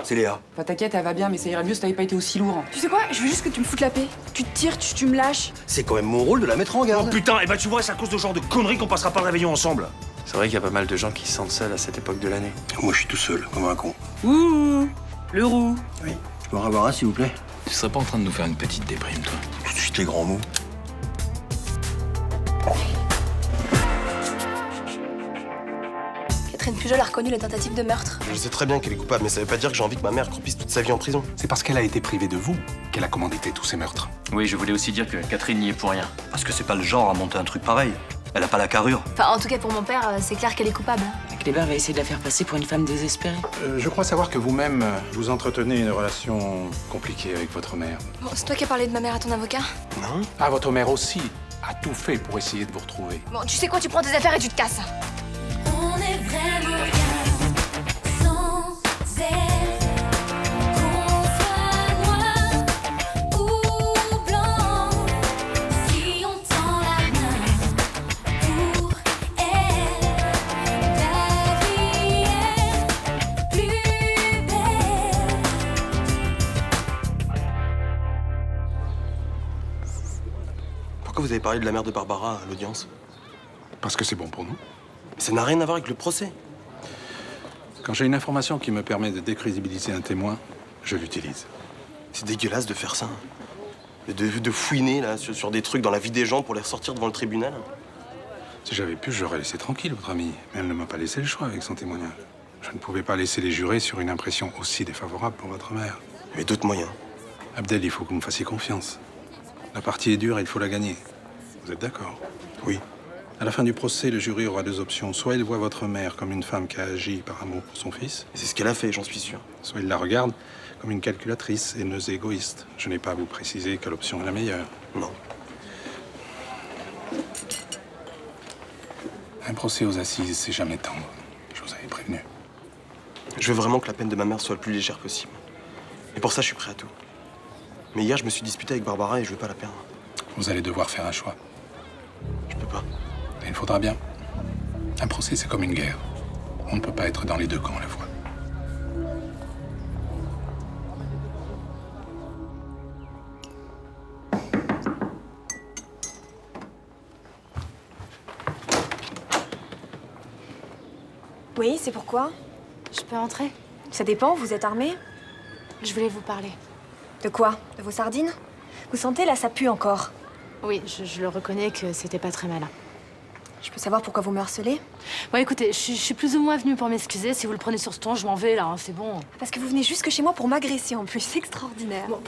C'est Léa. Bah t'inquiète, elle va bien, mais ça irait mieux si t'avais pas été aussi lourd. Tu sais quoi? Je veux juste que tu me foutes la paix. Tu te tires, tu me lâches. C'est quand même mon rôle de la mettre en garde. Oh putain, et bah tu vois, c'est à cause de ce genre de conneries qu'on passera pas le réveillon ensemble. C'est vrai qu'il y a pas mal de gens qui se sentent seuls à cette époque de l'année. Moi, je suis tout seul, comme un con. Ouh, le roux. Oui. Je peux en avoir un, s'il vous plaît? Tu serais pas en train de nous faire une petite déprime, toi? Tout de suite, les grands mots. Catherine Pujol a reconnu les tentatives de meurtre. Je sais très bien qu'elle est coupable, mais ça veut pas dire que j'ai envie que ma mère croupisse toute sa vie en prison. C'est parce qu'elle a été privée de vous qu'elle a commandité tous ces meurtres. Oui, je voulais aussi dire que Catherine n'y est pour rien. Parce que c'est pas le genre à monter un truc pareil. Elle a pas la carrure. Enfin, en tout cas, pour mon père, c'est clair qu'elle est coupable. Kléber va essayer de la faire passer pour une femme désespérée. Je crois savoir que vous-même, vous entretenez une relation compliquée avec votre mère. Bon, c'est toi qui as parlé de ma mère à ton avocat? Non? Ah, votre mère aussi a tout fait pour essayer de vous retrouver. Bon, tu sais quoi, tu prends tes affaires et tu te casses. On est vraiment rien sans elle. Qu'on soit noir ou blanc, si on tend la main pour elle, la vie est plus belle. Pourquoi vous avez parlé de la mère de Barbara à l'audience? Parce que c'est bon pour nous. Ça n'a rien à voir avec le procès. Quand j'ai une information qui me permet de décrédibiliser un témoin, je l'utilise. C'est dégueulasse de faire ça. De fouiner là, sur des trucs dans la vie des gens pour les ressortir devant le tribunal. Si j'avais pu, j'aurais laissé tranquille votre amie. Mais elle ne m'a pas laissé le choix avec son témoignage. Je ne pouvais pas laisser les jurés sur une impression aussi défavorable pour votre mère. Il y avait d'autres moyens. Abdel, il faut que vous me fassiez confiance. La partie est dure et il faut la gagner. Vous êtes d'accord? Oui. À la fin du procès, le jury aura deux options. Soit il voit votre mère comme une femme qui a agi par amour pour son fils, Et c'est ce qu'elle a fait, j'en suis sûr. soit il la regarde comme une calculatrice, haineuse et égoïste. Je n'ai pas à vous préciser quelle option est la meilleure. Non. Un procès aux assises, c'est jamais tendre. Je vous avais prévenu. Je veux vraiment que la peine de ma mère soit le plus légère possible. Et pour ça, je suis prêt à tout. Mais hier, je me suis disputé avec Barbara et je veux pas la perdre. Vous allez devoir faire un choix. Je peux pas. Et il faudra bien. Un procès, c'est comme une guerre. On ne peut pas être dans les deux camps à la fois. Oui, c'est pourquoi? Je peux entrer? Ça dépend, vous êtes armé? Je voulais vous parler. De quoi? De vos sardines? Vous sentez, là, ça pue encore. Oui, je le reconnais que c'était pas très malin. Je peux savoir pourquoi vous me harcelez? Bon, écoutez, je suis plus ou moins venue pour m'excuser. Si vous le prenez sur ce ton, je m'en vais, là, hein, c'est bon. Parce que vous venez jusque chez moi pour m'agresser en plus, c'est extraordinaire. Bon,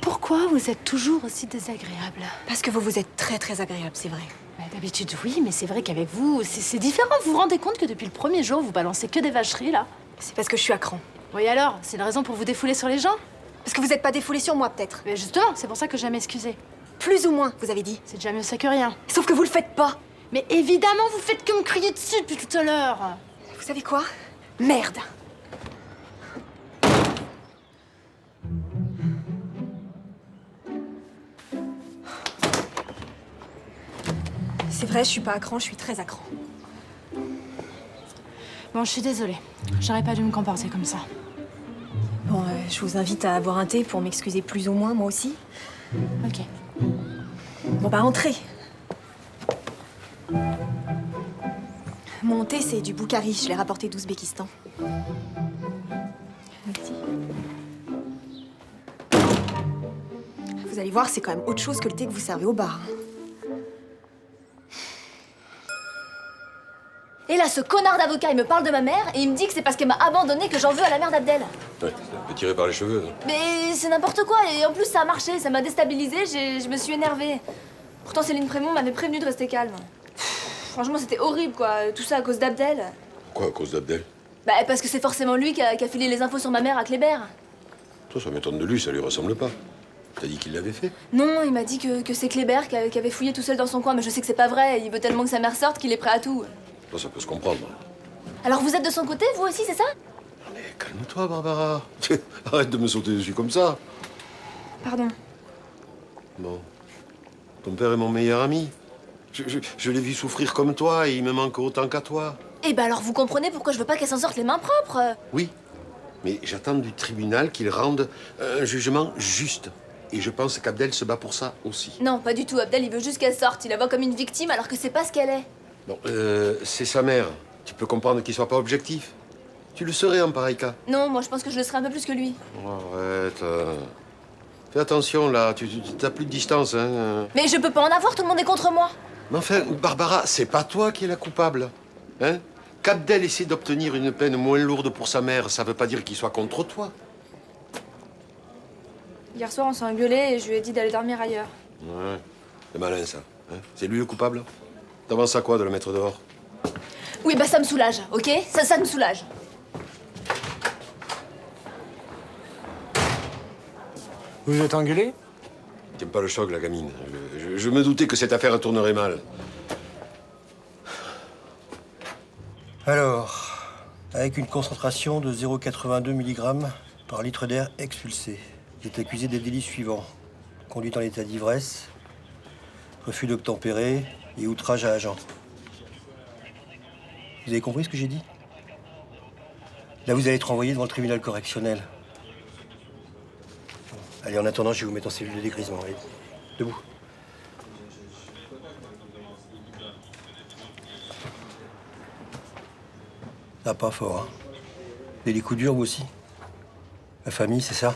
pourquoi vous êtes toujours aussi désagréable? Parce que vous êtes très très agréable, c'est vrai. Bah, d'habitude, oui, mais c'est vrai qu'avec vous, c'est différent. Vous vous rendez compte que depuis le premier jour, vous balancez que des vacheries, là? C'est parce que je suis à cran. Oui, alors? C'est une raison pour vous défouler sur les gens? Parce que vous n'êtes pas défoulé sur moi, peut-être. Mais justement, c'est pour ça que j'aime m'excuser. Plus ou moins, vous avez dit. C'est déjà mieux ça que rien. Sauf que vous le faites pas. Mais évidemment, vous faites que me crier dessus depuis tout à l'heure. Vous savez quoi? Merde. C'est vrai, je suis pas à cran, je suis très à cran. Bon, je suis désolée. J'aurais pas dû me comporter comme ça. Bon, je vous invite à boire un thé pour m'excuser plus ou moins, moi aussi. Ok. Bon, bah, entrez. Mon thé, c'est du Boukhari. Je l'ai rapporté d'Ouzbékistan. Merci. Vous allez voir, c'est quand même autre chose que le thé que vous servez au bar. Et là, ce connard d'avocat, il me parle de ma mère et il me dit que c'est parce qu'elle m'a abandonné que j'en veux à la mère d'Abdel. Ouais, un peu tiré par les cheveux. Non? Mais c'est n'importe quoi. Et en plus, ça a marché. Ça m'a déstabilisée. Je me suis énervée. Pourtant, Céline Prémont m'avait prévenue de rester calme. Franchement, c'était horrible, quoi. Tout ça à cause d'Abdel. Pourquoi à cause d'Abdel? Bah, parce que c'est forcément lui qui a filé les infos sur ma mère à Kléber. Toi, ça m'étonne de lui, ça lui ressemble pas. T'as dit qu'il l'avait fait? Non, il m'a dit que c'est Kléber qui avait fouillé tout seul dans son coin. Mais je sais que c'est pas vrai. Il veut tellement que sa mère sorte qu'il est prêt à tout. Toi, ça peut se comprendre. Alors vous êtes de son côté, vous aussi, c'est ça? Mais calme-toi, Barbara. Arrête de me sauter dessus comme ça. Pardon. Bon. Ton père est mon meilleur ami. Je l'ai vu souffrir comme toi et il me manque autant qu'à toi. Eh ben alors vous comprenez pourquoi je veux pas qu'elle s'en sorte les mains propres. Oui. Mais j'attends du tribunal qu'il rende un jugement juste. Et je pense qu'Abdel se bat pour ça aussi. Non, pas du tout. Abdel, il veut juste qu'elle sorte. Il la voit comme une victime alors que c'est pas ce qu'elle est. Bon, c'est sa mère. Tu peux comprendre qu'il soit pas objectif. Tu le serais en pareil cas. Non, moi je pense que je le serais un peu plus que lui. Arrête. Fais attention là, tu t'as plus de distance, hein. Mais je peux pas en avoir, tout le monde est contre moi. Mais enfin, Barbara, c'est pas toi qui es la coupable. Hein? Qu'Abdel essaie d'obtenir une peine moins lourde pour sa mère, ça veut pas dire qu'il soit contre toi. Hier soir, on s'est engueulé et je lui ai dit d'aller dormir ailleurs. Ouais, c'est malin ça. Hein? C'est lui le coupable? T'avances à quoi de le mettre dehors? Oui, bah ça me soulage, ok? Ça me soulage. Vous êtes engueulé? T'aimes pas le choc, la gamine. Je me doutais que cette affaire tournerait mal. Alors, avec une concentration de 0,82 mg par litre d'air expulsé, vous êtes accusé des délits suivants. Conduite en état d'ivresse, refus d'obtempérer et outrage à agent. Vous avez compris ce que j'ai dit? Là, vous allez être renvoyé devant le tribunal correctionnel. Allez, en attendant, je vais vous mettre en cellule de dégrisement. Allez, debout. Ça va pas fort, hein? Vous avez des coups durs, vous aussi? La famille, c'est ça?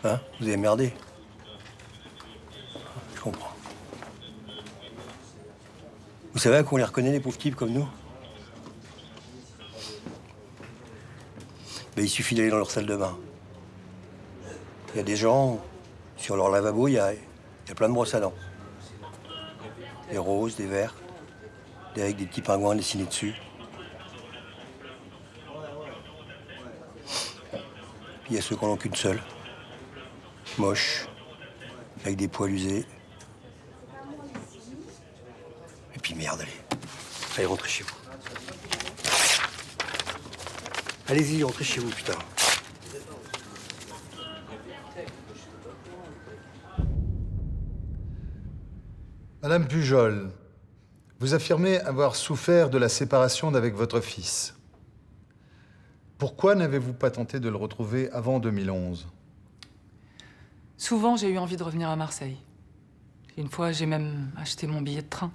Hein? Vous avez merdé? Je comprends. Vous savez à quoi on les reconnaît, les pauvres types comme nous? Ben, il suffit d'aller dans leur salle de bain. Il y a des gens, sur leur lavabo, il y a plein de brosses à dents. Des roses, des verts, avec des petits pingouins dessinés dessus. Puis il y a ceux qui n'en ont qu'une seule. Moches, avec des poils usés. Et puis merde, allez, rentrez chez vous. Allez-y, rentrez chez vous, putain. Madame Pujol, vous affirmez avoir souffert de la séparation d'avec votre fils. Pourquoi n'avez-vous pas tenté de le retrouver avant 2011? Souvent, j'ai eu envie de revenir à Marseille. Une fois, j'ai même acheté mon billet de train.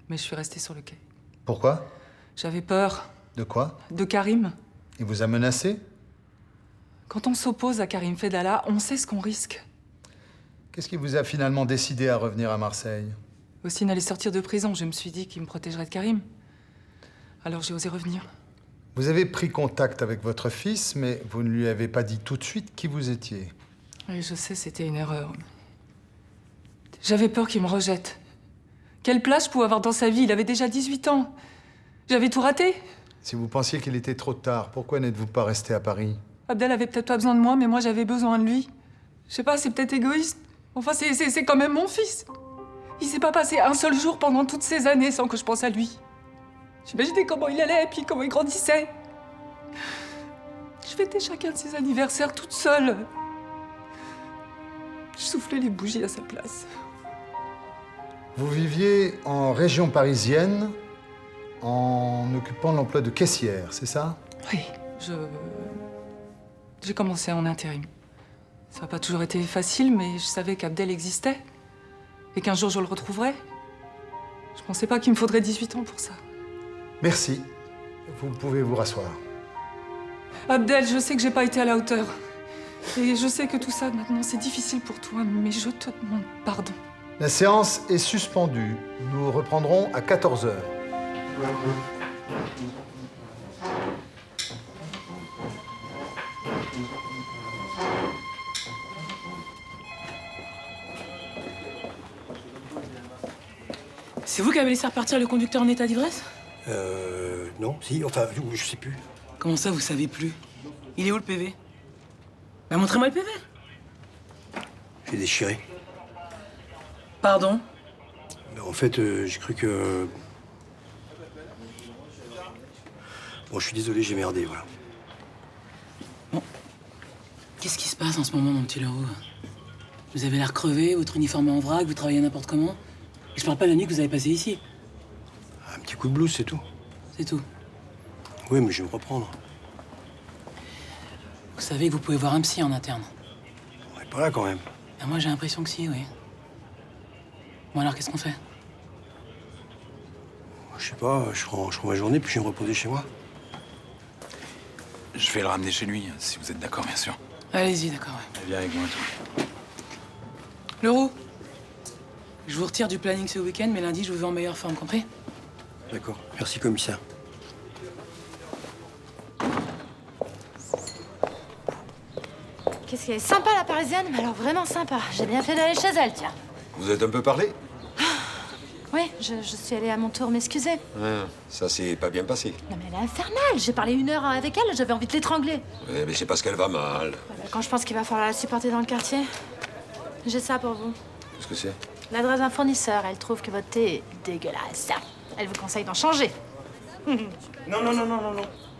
Mais je suis restée sur le quai. Pourquoi? J'avais peur. De quoi? De Karim. Il vous a menacé? Quand on s'oppose à Karim Fedallah, on sait ce qu'on risque. Qu'est-ce qui vous a finalement décidé à revenir à Marseille? Hossein allait sortir de prison. Je me suis dit qu'il me protégerait de Karim. Alors j'ai osé revenir. Vous avez pris contact avec votre fils, mais vous ne lui avez pas dit tout de suite qui vous étiez. Oui, je sais, c'était une erreur. J'avais peur qu'il me rejette. Quelle place je pouvais avoir dans sa vie? Il avait déjà 18 ans. J'avais tout raté. Si vous pensiez qu'il était trop tard, pourquoi n'êtes-vous pas resté à Paris? Abdel avait peut-être pas besoin de moi, mais moi j'avais besoin de lui. Je sais pas, c'est peut-être égoïste. Enfin, c'est quand même mon fils. Il s'est pas passé un seul jour pendant toutes ces années sans que je pense à lui. J'imaginais comment il allait et puis comment il grandissait. Je fêtais chacun de ses anniversaires toute seule. Je soufflais les bougies à sa place. Vous viviez en région parisienne en occupant l'emploi de caissière, c'est ça? Oui, j'ai commencé en intérim. Ça n'a pas toujours été facile, mais je savais qu'Abdel existait. Et qu'un jour je le retrouverais. Je pensais pas qu'il me faudrait 18 ans pour ça. Merci. Vous pouvez vous rasseoir. Abdel, je sais que j'ai pas été à la hauteur. Et je sais que tout ça, maintenant, c'est difficile pour toi, mais je te demande pardon. La séance est suspendue. Nous reprendrons à 14 h. C'est vous qui avez laissé repartir le conducteur en état d'ivresse? Non, si, enfin, je sais plus. Comment ça, vous savez plus? Il est où le PV? Bah, montrez-moi le PV. J'ai déchiré. Pardon? En fait, j'ai cru que... Bon, je suis désolé, j'ai merdé, voilà. Bon. Qu'est-ce qui se passe en ce moment, mon petit Leroux? Vous avez l'air crevé, votre uniforme est en vrac, vous travaillez n'importe comment. Et je parle pas de la nuit que vous avez passée ici. Un petit coup de blues, c'est tout. C'est tout. Oui, mais je vais me reprendre. savez que vous pouvez voir un psy en interne. On est pas là quand même. Ah, moi, j'ai l'impression que si, oui. Bon, alors, qu'est-ce qu'on fait? Je sais pas, je prends ma journée puis je vais me reposer chez moi. Je vais le ramener chez lui, si vous êtes d'accord, bien sûr. Allez-y, d'accord, ouais. Viens avec moi, toi. Leroux, je vous retire du planning ce week-end, mais lundi, je vous veux en meilleure forme, compris? D'accord, merci commissaire. Qu'est-ce qu'elle est sympa, la Parisienne, mais alors vraiment sympa. J'ai bien fait d'aller chez elle, tiens. Vous êtes un peu parlé? Oui, je suis allée à mon tour m'excuser. Ah, ça s'est pas bien passé. Non mais elle est infernale. J'ai parlé 1 heure avec elle, j'avais envie de l'étrangler. Ouais, mais c'est parce qu'elle va mal. Quand je pense qu'il va falloir la supporter dans le quartier, j'ai ça pour vous. Qu'est-ce que c'est? L'adresse d'un fournisseur. Elle trouve que votre thé est dégueulasse. Elle vous conseille d'en changer. Non.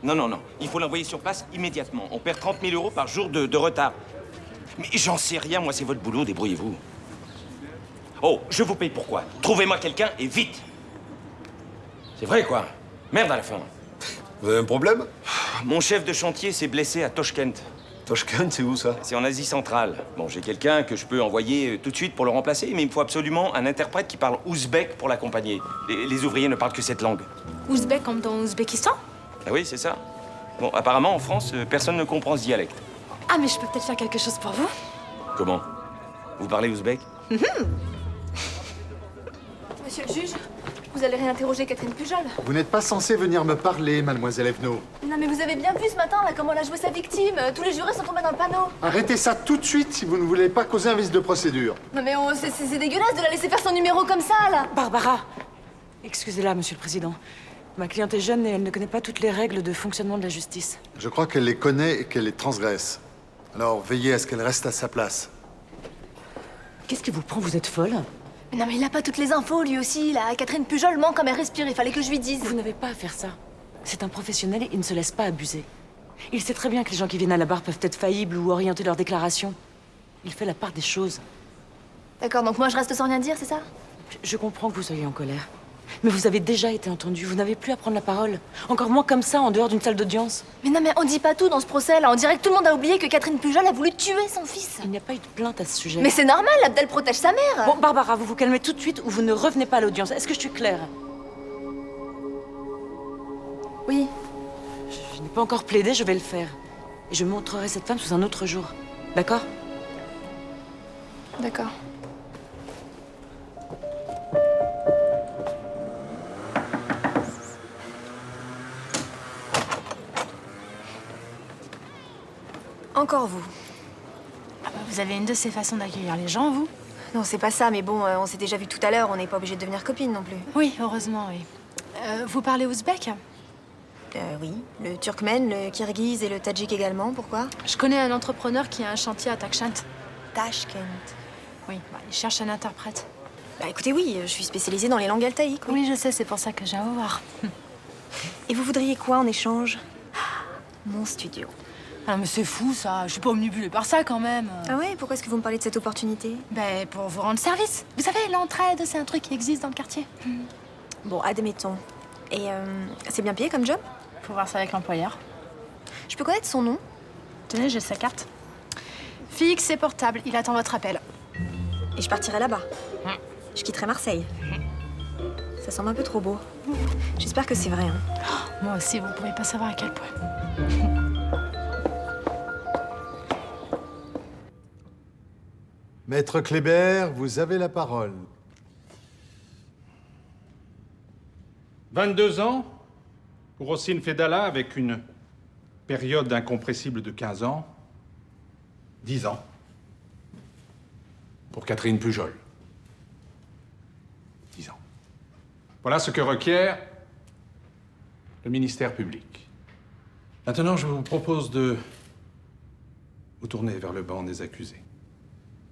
Non. Il faut l'envoyer sur place immédiatement. On perd 30 000 € par jour de retard. Mais j'en sais rien, moi, c'est votre boulot, débrouillez-vous. Oh, je vous paye pourquoi? Trouvez-moi quelqu'un et vite. C'est vrai, quoi. Merde à la fin. Vous avez un problème? Mon chef de chantier s'est blessé à Toshkent. Toshkent, c'est où ça? C'est en Asie centrale. Bon, j'ai quelqu'un que je peux envoyer tout de suite pour le remplacer, mais il me faut absolument un interprète qui parle ouzbek pour l'accompagner. Les ouvriers ne parlent que cette langue. Ouzbek comme dans Ouzbékistan? Ah oui, c'est ça. Bon, apparemment, en France, personne ne comprend ce dialecte. Ah, mais je peux peut-être faire quelque chose pour vous. Comment? Vous parlez ouzbek? Monsieur le juge, vous allez réinterroger Catherine Pujol. Vous n'êtes pas censé venir me parler, mademoiselle Evenot. Non mais vous avez bien vu ce matin là comment elle a joué sa victime. Tous les jurés sont tombés dans le panneau. Arrêtez ça tout de suite si vous ne voulez pas causer un vice de procédure. Non mais c'est dégueulasse de la laisser faire son numéro comme ça là. Barbara, excusez-la, monsieur le président. Ma cliente est jeune et elle ne connaît pas toutes les règles de fonctionnement de la justice. Je crois qu'elle les connaît et qu'elle les transgresse. Alors veillez à ce qu'elle reste à sa place. Qu'est-ce qui vous prend? Vous êtes folle? Mais non mais il a pas toutes les infos lui aussi là. Catherine Pujol ment comme elle respire, il fallait que je lui dise. Vous n'avez pas à faire ça. C'est un professionnel et il ne se laisse pas abuser. Il sait très bien que les gens qui viennent à la barre peuvent être faillibles ou orienter leurs déclarations. Il fait la part des choses. D'accord, donc moi je reste sans rien dire, c'est ça? Je comprends que vous soyez en colère. Mais vous avez déjà été entendu, vous n'avez plus à prendre la parole. Encore moins comme ça, en dehors d'une salle d'audience. Mais non mais on dit pas tout dans ce procès là, on dirait que tout le monde a oublié que Catherine Pujol a voulu tuer son fils. Il n'y a pas eu de plainte à ce sujet. Mais c'est normal, Abdel protège sa mère. Bon, Barbara, vous vous calmez tout de suite ou vous ne revenez pas à l'audience. Est-ce que je suis claire? Oui. Je n'ai pas encore plaidé, je vais le faire. Et je montrerai cette femme sous un autre jour. D'accord? D'accord. Encore vous. Ah bah, vous avez une de ces façons d'accueillir les gens, vous? Non, c'est pas ça, mais bon, on s'est déjà vu tout à l'heure, on n'est pas obligé de devenir copines non plus. Oui, heureusement, oui. Vous parlez ouzbek? Oui, le turkmène, le kirghize et le tadjik également, pourquoi? Je connais un entrepreneur qui a un chantier à Tashkent. Tashkent. Oui, il cherche un interprète. Bah écoutez, oui, je suis spécialisée dans les langues altaïques. Oui, je sais, c'est pour ça que j'ai à vous voir. Et vous voudriez quoi en échange? Mon studio. Ah, mais c'est fou, ça. Je suis pas omnibulée par ça, quand même. Ah ouais? Pourquoi est-ce que vous me parlez de cette opportunité? Ben, pour vous rendre service. Vous savez, l'entraide, c'est un truc qui existe dans le quartier. Bon, admettons. Et c'est bien payé comme job? Faut voir ça avec l'employeur. Je peux connaître son nom? Tenez, j'ai sa carte. Fixe et portable, il attend votre appel. Et je partirai là-bas. Je quitterai Marseille. Ça semble un peu trop beau. J'espère que c'est vrai. Hein. Oh, moi aussi, vous pouvez pas savoir à quel point. Maître Kléber, vous avez la parole. 22 ans pour Ossine Fedala avec une période incompressible de 15 ans. 10 ans pour Catherine Pujol. 10 ans. Voilà ce que requiert le ministère public. Maintenant, je vous propose de vous tourner vers le banc des accusés.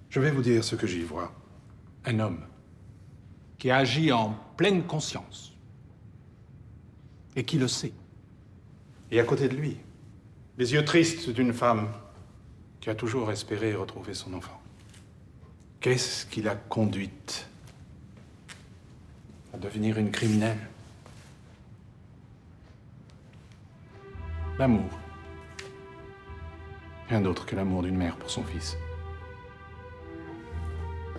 Je vais vous dire ce que j'y vois. Un homme qui a agi en pleine conscience et qui le sait. Et à côté de lui, les yeux tristes d'une femme qui a toujours espéré retrouver son enfant. Qu'est-ce qui l'a conduite à devenir une criminelle? L'amour. Rien d'autre que l'amour d'une mère pour son fils.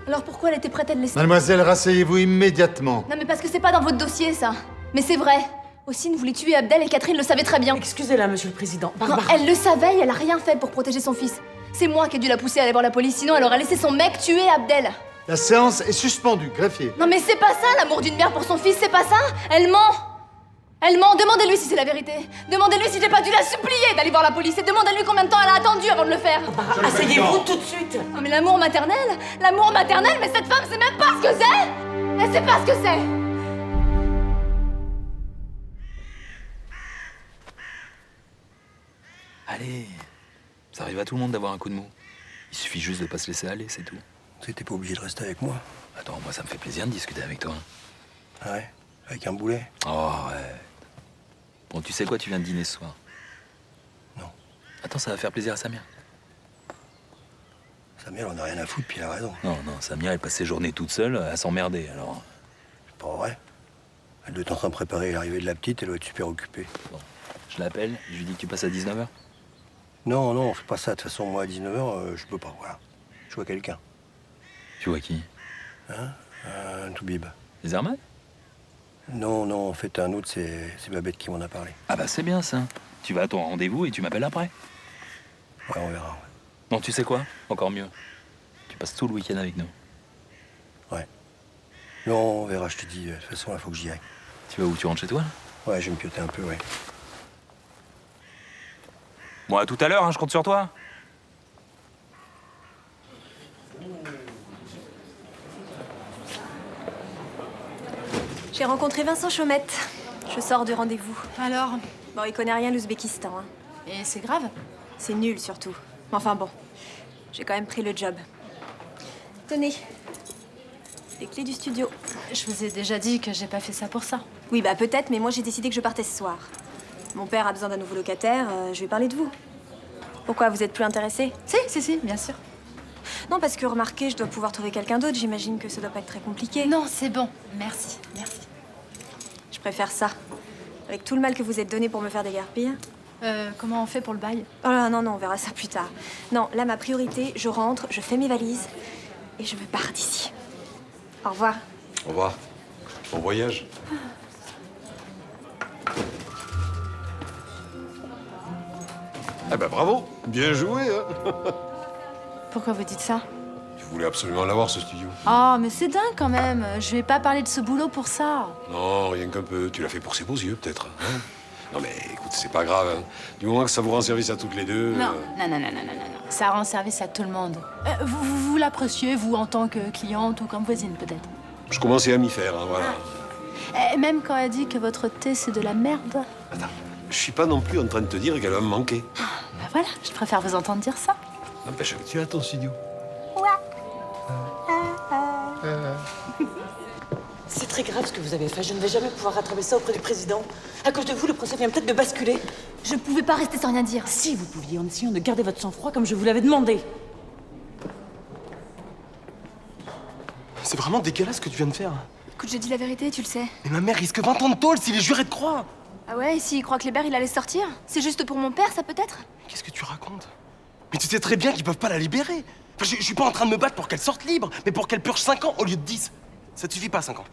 Alors pourquoi elle était prête à le laisser? Mademoiselle, rasseyez-vous immédiatement. Non mais parce que c'est pas dans votre dossier, ça. Mais c'est vrai. Ossine voulait tuer Abdel et Catherine le savait très bien. Excusez-la, monsieur le président. Non, elle le savait et elle a rien fait pour protéger son fils. C'est moi qui ai dû la pousser à aller voir la police, sinon elle aurait laissé son mec tuer Abdel. La séance est suspendue, greffier. Non mais c'est pas ça l'amour d'une mère pour son fils, c'est pas ça. Elle ment. Elle ment. Demandez-lui si c'est la vérité. Demandez-lui si j'ai pas dû la supplier d'aller voir la police et demandez-lui combien de temps elle a attendu avant de le faire. Asseyez-vous tout de suite. Non mais l'amour maternel, mais cette femme sait même pas ce que c'est. Elle sait pas ce que c'est. Allez, ça arrive à tout le monde d'avoir un coup de mou. Il suffit juste de pas se laisser aller, c'est tout. T'étais pas obligé de rester avec moi. Attends, moi ça me fait plaisir de discuter avec toi. Ah ouais? Avec un boulet? Oh, ouais. Bon, tu sais quoi, tu viens de dîner ce soir? Non. Attends, ça va faire plaisir à Samia. Samia, elle en a rien à foutre, puis elle a raison. Non, Samia, elle passe ses journées toute seule à s'emmerder, alors... C'est pas vrai. Elle doit être en train de préparer l'arrivée de la petite, elle doit être super occupée. Bon, je l'appelle, je lui dis que tu passes à 19h. Non, on fait pas ça. De toute façon, moi, à 19h, je peux pas, voilà. Je vois quelqu'un. Tu vois qui? Hein? Un toubib. Les Herman? Non, en fait, un autre, c'est Babette qui m'en a parlé. Ah bah c'est bien, ça. Tu vas à ton rendez-vous et tu m'appelles après. Ouais, on verra, ouais. Non, tu sais quoi? Encore mieux. Tu passes tout le week-end avec nous. Ouais. Non, on verra, je te dis. De toute façon, il faut que j'y aille. Tu vas où? Tu rentres chez toi, là? Ouais, je vais me pioter un peu, ouais. Bon, à tout à l'heure, hein, je compte sur toi. J'ai rencontré Vincent Chaumette. Je sors du rendez-vous. Alors? Bon, il connaît rien l'Ouzbékistan, hein. Et c'est grave? C'est nul, surtout. Mais enfin bon, j'ai quand même pris le job. Tenez, les clés du studio. Je vous ai déjà dit que j'ai pas fait ça pour ça. Oui, bah peut-être, mais moi j'ai décidé que je partais ce soir. Mon père a besoin d'un nouveau locataire, je vais parler de vous. Pourquoi, vous êtes plus intéressé? Si, bien sûr. Non, parce que remarquez, je dois pouvoir trouver quelqu'un d'autre. J'imagine que ça doit pas être très compliqué. Non, c'est bon. Merci. Je préfère ça. Avec tout le mal que vous êtes donné pour me faire déguerpir. Comment on fait pour le bail? Oh là, non, on verra ça plus tard. Non, là, ma priorité, je rentre, je fais mes valises et je me pars d'ici. Au revoir. Au revoir. Bon voyage. Ah ben bravo, bien joué, hein. Pourquoi vous dites ça? Tu voulais absolument l'avoir, ce studio. Oh, mais c'est dingue quand même. Je vais pas parler de ce boulot pour ça. Non, rien qu'un peu. Tu l'as fait pour ses beaux yeux, peut-être. Hein. Non mais écoute, c'est pas grave. Hein. Du moment que ça vous rend service à toutes les deux... Non. Ça rend service à tout le monde. Vous l'appréciez, vous, en tant que cliente ou comme voisine, peut-être? Je commençais à m'y faire, hein, voilà. Et même quand elle dit que votre thé, c'est de la merde. Attends, je suis pas non plus en train de te dire qu'elle va me manquer. Bah voilà, je préfère vous entendre dire ça. N'empêche que tu as ton studio. C'est très grave ce que vous avez fait. Je ne vais jamais pouvoir rattraper ça auprès du président. À cause de vous, le procès vient peut-être de basculer. Je pouvais pas rester sans rien dire. Si vous pouviez, en essayant de garder votre sang-froid comme je vous l'avais demandé. C'est vraiment dégueulasse ce que tu viens de faire. Écoute, j'ai dit la vérité, tu le sais. Mais ma mère risque 20 ans de tôle s'il est juré de croix. Ah ouais, et s'il croit que les Berr, il allait sortir? C'est juste pour mon père, ça peut-être? Qu'est-ce que tu racontes? Mais tu sais très bien qu'ils peuvent pas la libérer. Enfin, je suis pas en train de me battre pour qu'elle sorte libre, mais pour qu'elle purge 5 ans au lieu de 10. Ça te suffit pas, 5 ans.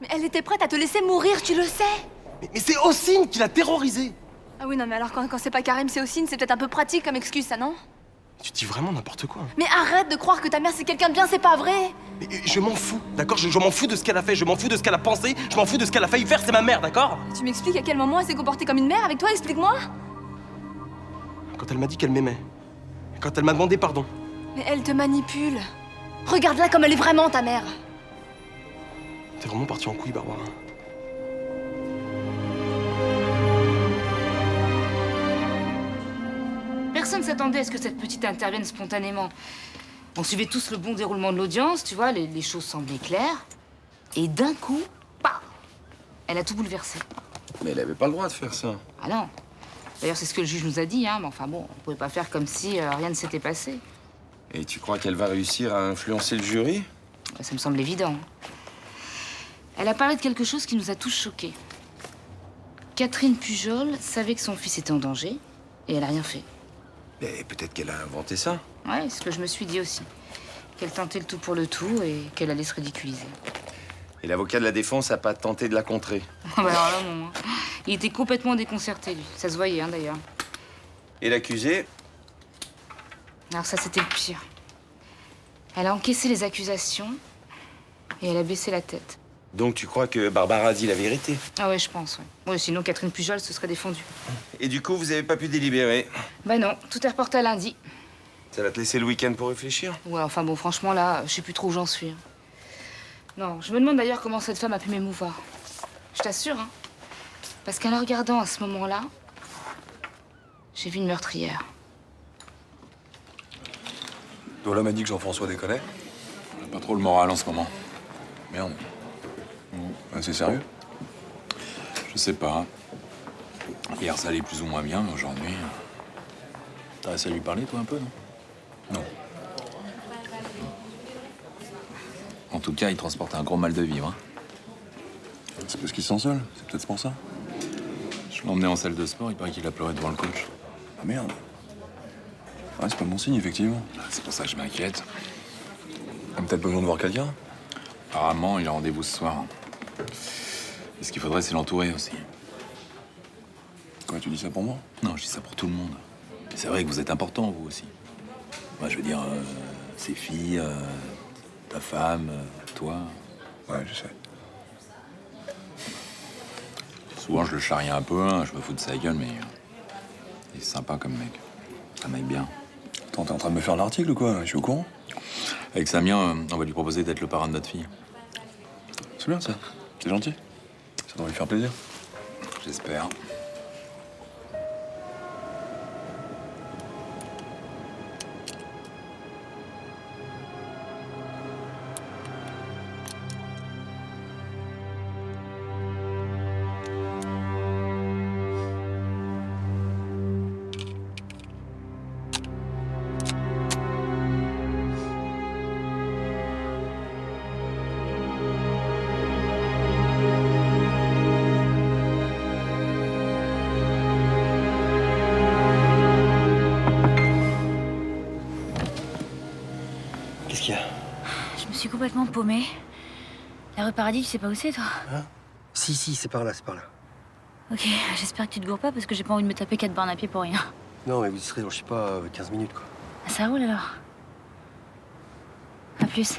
Mais elle était prête à te laisser mourir, tu le sais. Mais c'est Ossine qui l'a terrorisée. Ah oui, non, mais alors quand c'est pas Karim, c'est Ossine, c'est peut-être un peu pratique comme excuse, ça, non? Tu dis vraiment n'importe quoi. Mais arrête de croire que ta mère c'est quelqu'un de bien, c'est pas vrai. Mais je m'en fous, d'accord? Je m'en fous de ce qu'elle a fait, je m'en fous de ce qu'elle a pensé, je m'en fous de ce qu'elle a failli faire, c'est ma mère, d'accord? Tu m'expliques à quel moment elle s'est comportée comme une mère avec toi, explique-moi. Quand elle m'a dit qu'elle m'aimait. Quand elle m'a demandé pardon. Mais elle te manipule. Regarde-la comme elle est vraiment, ta mère. T'es vraiment partie en couille, Barbara. Personne s'attendait à ce que cette petite intervienne spontanément. On suivait tous le bon déroulement de l'audience, tu vois, les choses semblaient claires. Et d'un coup, paf, elle a tout bouleversé. Mais elle avait pas le droit de faire ça. Ah non. D'ailleurs, c'est ce que le juge nous a dit, hein. Mais enfin bon, on pouvait pas faire comme si rien ne s'était passé. Et tu crois qu'elle va réussir à influencer le jury? Ça me semble évident. Elle a parlé de quelque chose qui nous a tous choqués. Catherine Pujol savait que son fils était en danger et elle a rien fait. Mais peut-être qu'elle a inventé ça. Ouais, c'est ce que je me suis dit aussi. Qu'elle tentait le tout pour le tout et qu'elle allait se ridiculiser. Et l'avocat de la défense a pas tenté de la contrer. Ah bah alors là, non. Hein. Il était complètement déconcerté, lui. Ça se voyait, hein, d'ailleurs. Et l'accusé? Alors ça, c'était le pire. Elle a encaissé les accusations et elle a baissé la tête. Donc tu crois que Barbara a dit la vérité? Ah ouais, je pense, ouais. Ouais, sinon Catherine Pujol se serait défendue. Et du coup, vous avez pas pu délibérer? Bah non, tout est reporté à lundi. Ça va te laisser le week-end pour réfléchir? Ouais, enfin bon, franchement, là, je sais plus trop où j'en suis. Non, je me demande d'ailleurs comment cette femme a pu m'émouvoir. Je t'assure, hein. Parce qu'en la regardant à ce moment-là, j'ai vu une meurtrière. Dola m'a dit que Jean-François déconnait. Il a pas trop le moral en ce moment. Merde. C'est sérieux? Je sais pas. Hier, ça allait plus ou moins bien, mais aujourd'hui... T'as réussi à lui parler, toi, un peu, non? Non. En tout cas, il transporte un gros mal de vivre. Hein. C'est parce qu'il se sent seul. C'est peut-être pour ça. Je l'ai emmené en salle de sport, il paraît qu'il a pleuré devant le coach. Ah merde. Ouais, c'est pas bon signe, effectivement. C'est pour ça que je m'inquiète. Il a peut-être besoin de voir quelqu'un. Apparemment, il a rendez-vous ce soir. Et ce qu'il faudrait, c'est l'entourer aussi. Quoi, tu dis ça pour moi? Non, je dis ça pour tout le monde. C'est vrai que vous êtes important, vous aussi. Moi, je veux dire, ses filles, ta femme, toi. Ouais, je sais. Souvent, je le charrie un peu, hein, je me fous de sa gueule, mais il est sympa comme mec. Un mec bien. Attends, t'es en train de me faire l'article ou quoi? Je suis au courant. Avec Samien, on va lui proposer d'être le parrain de notre fille. C'est bien, ça. C'est gentil. Ça doit lui faire plaisir. J'espère. Qu'est-ce qu'il y a? Je me suis complètement paumée. La rue Paradis, tu sais pas où c'est, toi? Hein? Si, c'est par là, c'est par là. Ok, j'espère que tu te gourres pas parce que j'ai pas envie de me taper 4 bornes à pied pour rien. Non, mais vous y serez dans, je sais pas, 15 minutes, quoi. Ah, ça roule alors. À plus.